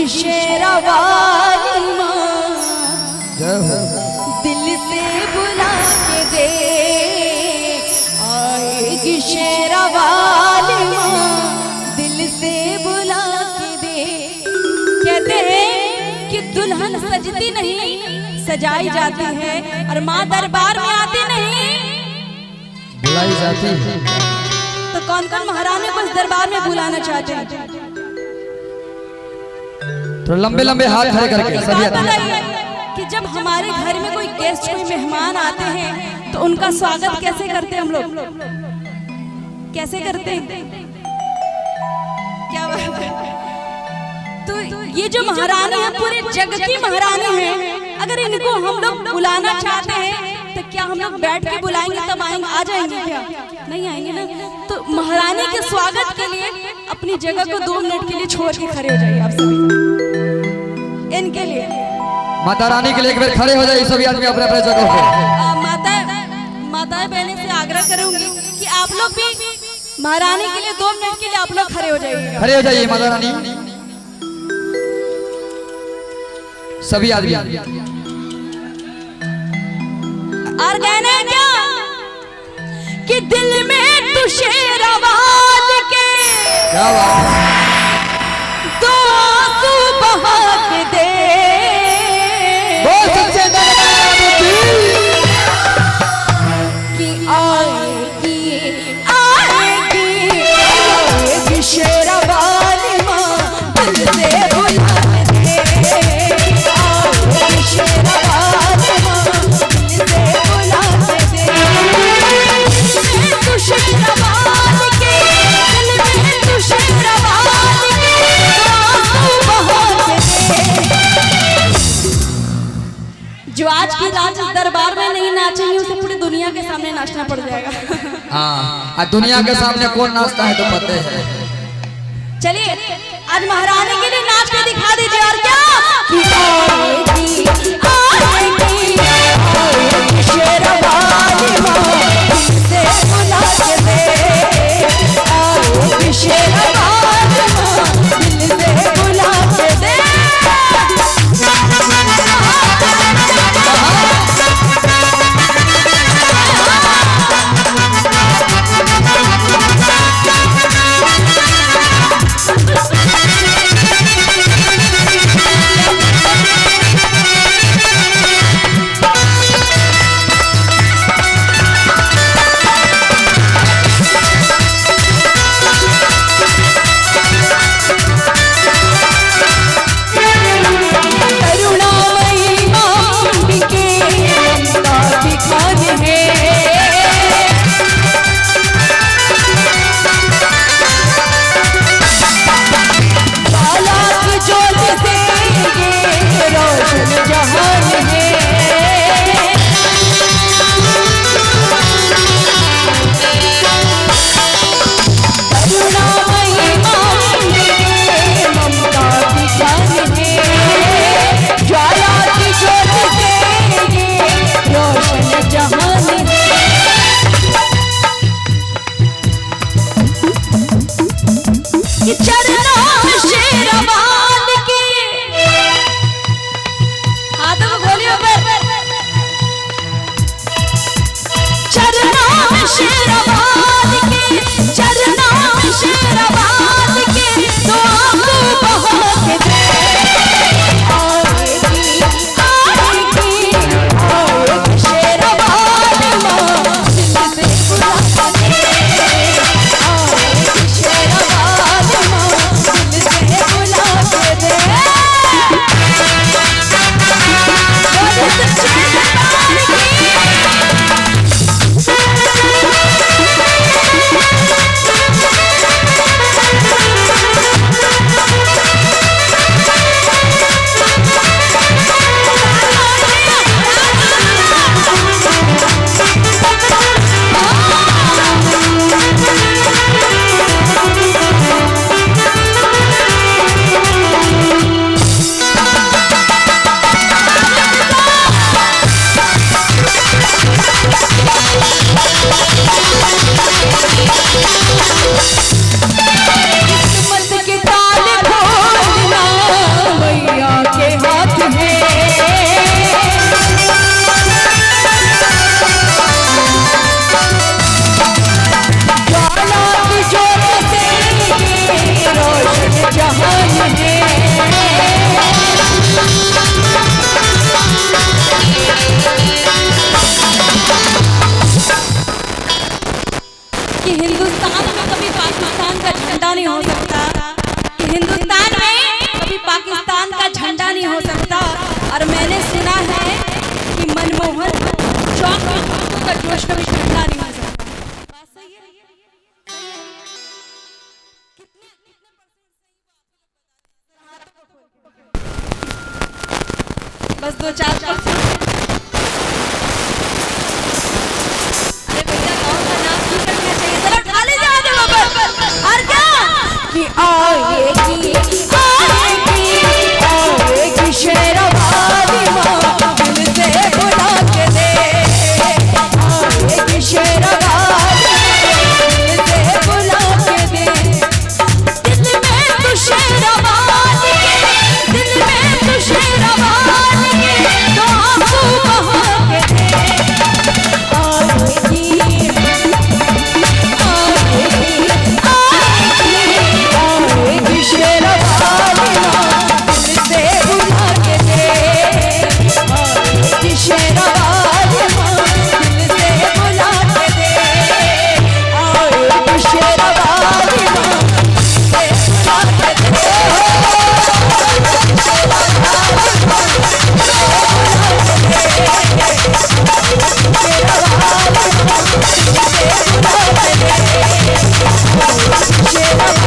आएगी शेरावाली माँ, दिल से बुला के दे, आएगी शेरावाली माँ, दिल से बुला के दे। कहते हैं कि दुल्हन सजती नहीं सजाई जाती है, और माँ दरबार में आती नहीं बुलाई जाती है। तो कौन कौन महारानी को इस दरबार में बुलाना चाहते हैं? तो लंबे लंबे हाथ खड़े करके सभी आदमी। कि जब हमारे घर में कोई गेस्ट कोई मेहमान आते हैं तो उनका स्वागत कैसे करते हैं हम लोग? कैसे करते हैं? क्या बात है? तो ये जो महारानी है पूरे जग की महारानी है, अगर इनको हम लोग बुलाना चाहते हैं तो क्या हम लोग बैठ के बुलाएंगे तब आएंगे? आ जाएंगे क्या? नहीं आएंगे ना। तो महारानी के स्वागत के लिए अपनी जगह को 2 मिनट के लिए छोड़ के खड़े हो जाइए आप सभी। इनके लिए माता रानी के लिए एक बार खड़े हो जाइए सभी आदमी अपने अपने जगह पे। माता बहने से आग्रह करूंगी कि आप लोग भी महारानी के लिए 2 मिनट के लिए आप लोग खड़े हो जाइए। खड़े हो जाइए माता रानी सभी आदमी। और कहना है क्या कि दिल में तू शेरावाल के क्या बात है? 2 आंसू बहा के दे, कि आएगी आएगी आएगी शेरावाली माँ, दिल से बुला के दे, आएगी शेरावाली माँ, दिल से बुला के दे। तू शेरावाली के दिल में तू शेरावाली के 2 आंसू बहा के दे। जो आज की रात इस दरबार में नहीं नाचेंगे उसे पूरी दुनिया के सामने नाचना पड़ जाएगा। हाँ, दुनिया के सामने कौन नाचता है तो पता है। चलिए आज महारानी के लिए नाच के दिखा दीजिए। और क्या कि आएगी आएगी आएगी शेरावाली माँ, दिल से बुला के दे, आएगी शेरावाली माँ, दिल से बुला के दे। नहीं हो सकता, कि हिंदुस्तान में कभी पाकिस्तान का झंडा नहीं हो सकता। और मैंने सुना है कि मनमोहन चौक का जोश कभी ठंडा नहीं हो सकता। बात सही है? बस 2-4%। अरे भैया गाँव का नाम क्यों करना चाहिए? जरा खा लीजिए आगे वापस। और क्या कि आएगी शेरवाली माँ दिल से बुला के दे, आएगी शेरवाली दिल से बुला के दे। दिल में तू शेरवाली के, दिल में तू शेरवाली के, तो आंसू बहा के दे। आएगी आएगी शेरवाली माँ दिल से बुला के दे, आएगी शेरवाली माँ दिल से बुला के दे, आएगी शेरवाली माँ दिल से बुला के दे, शेरवाली